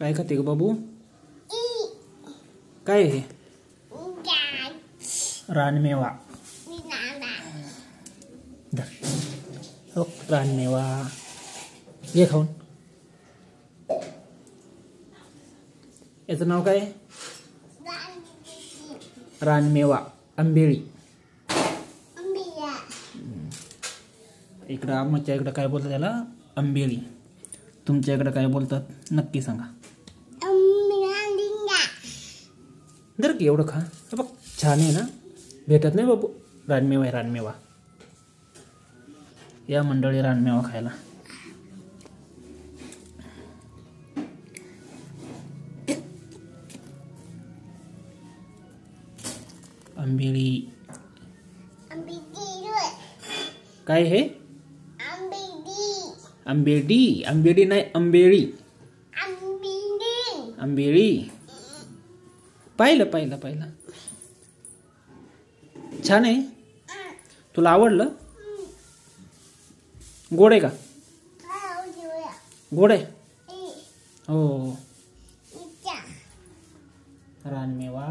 काय खाते ग बाबू? काय हे? रानमेवा. हो रानमेवा घे खाऊन. याचं नाव काय? रानमेवा आंबेळी. इकडं आमच्या इकडं काय बोलतात त्याला? आंबेळी. तुमच्या इकडं काय बोलतात नक्की सांगा. जर की एवढं खा. बघ छान आहे ना. भेटत नाही बाबू. रानमेवा आहे रानमेवा. या मंडळी रानमेवा खायला. आंबेळी. काय हे? आंबेडी. आंबेडी नाही आंबेळी. आंबेळी. पाहिलं. छान आहे. तुला आवडलं? गोड आहे का? गोड आहे. हो. रानमेवा.